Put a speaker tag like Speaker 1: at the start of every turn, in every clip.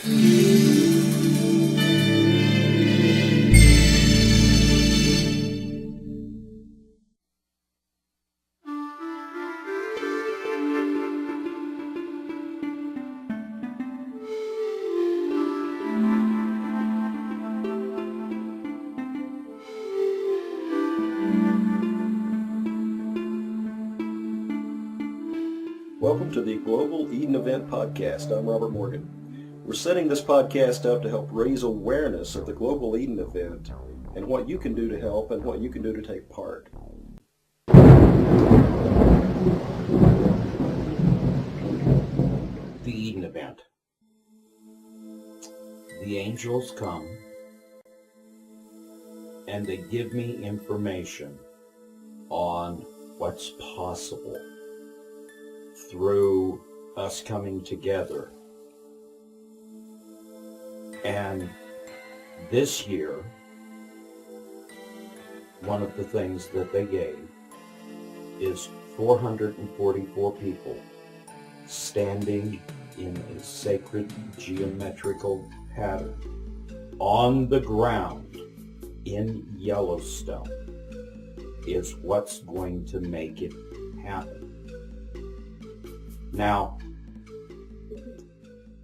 Speaker 1: Welcome to the Global Eden Event Podcast. I'm Robert Morgan. We're setting this podcast up to help raise awareness of the Global Eden Event and what you can do to help and what you can do to take part.
Speaker 2: The Eden Event. The angels come and they give me information on what's possible through us coming together. And this year, one of the things that they gave is 444 people standing in a sacred geometrical pattern on the ground in Yellowstone is what's going to make it happen. Now,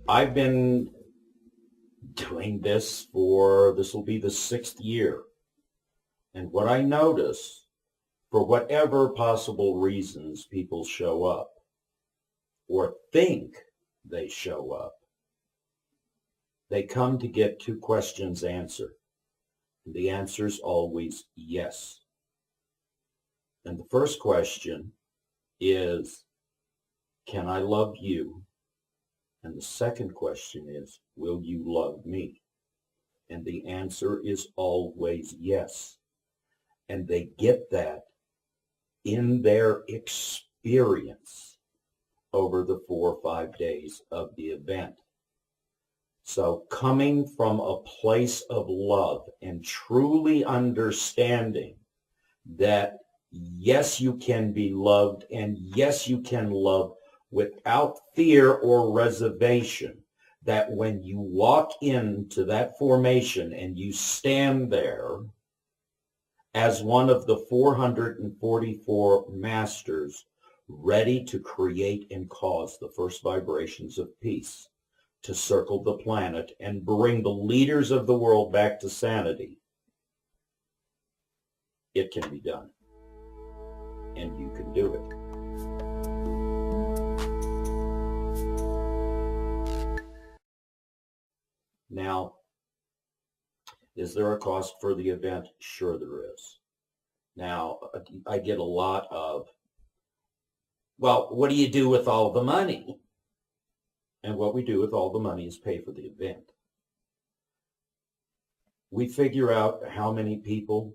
Speaker 2: I've been doing this will be the 6th year. And what I notice, for whatever possible reasons people show up or think they show up, they come to get 2 questions answered. And the answer's always yes. And the first question is, can I love you? And the second question is, will you love me? And the answer is always yes. And they get that in their experience over the 4 or 5 days of the event. So coming from a place of love and truly understanding that yes, you can be loved, and yes, you can love without fear or reservation, that when you walk into that formation and you stand there as one of the 444 masters ready to create and cause the first vibrations of peace to circle the planet and bring the leaders of the world back to sanity, it can be done. And you can do it. Now, is there a cost for the event? Sure there is. Now, I get a lot of, well, what do you do with all the money? And what we do with all the money is pay for the event. We figure out how many people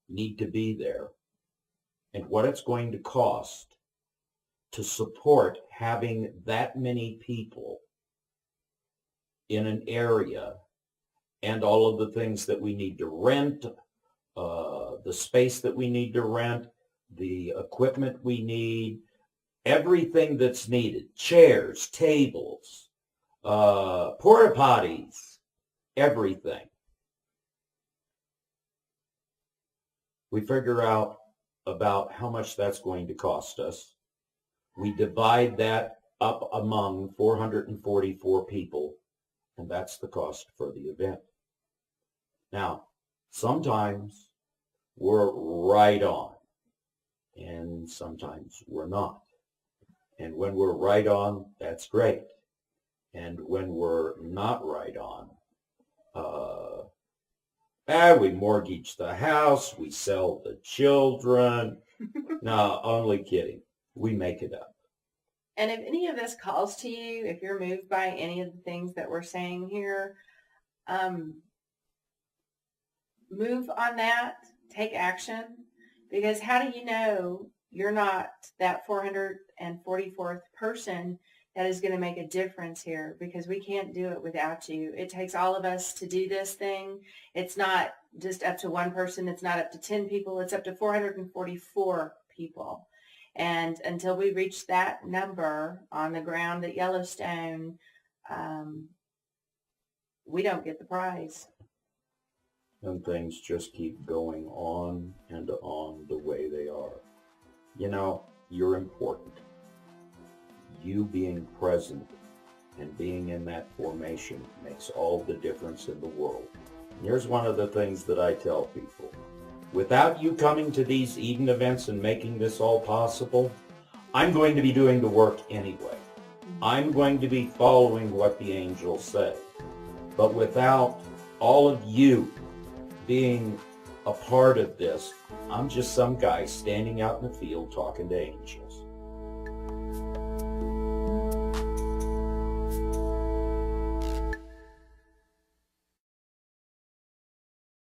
Speaker 2: need to be there and what it's going to cost to support having that many people in an area, and all of the things that we need to rent, the space that we need to rent, the equipment we need, everything that's needed, chairs, tables, porta potties, everything. We figure out about how much that's going to cost us. We divide that up among 444 people, and that's the cost for the event. Now, sometimes we're right on, and sometimes we're not. And when we're right on, that's great. And when we're not right on, we mortgage the house, we sell the children. No, only kidding. We make it up.
Speaker 3: And if any of this calls to you, if you're moved by any of the things that we're saying here, move on that, take action, because how do you know you're not that 444th person that is going to make a difference here? Because we can't do it without you. It takes all of us to do this thing. It's not just up to one person. It's not up to 10 people. It's up to 444 people. And until we reach that number on the ground at Yellowstone, we don't get the prize.
Speaker 2: And things just keep going on and on the way they are. You know, you're important. You being present and being in that formation makes all the difference in the world. And here's one of the things that I tell people. Without you coming to these Eden events and making this all possible, I'm going to be doing the work anyway. I'm going to be following what the angels say. But without all of you being a part of this, I'm just some guy standing out in the field talking to angels.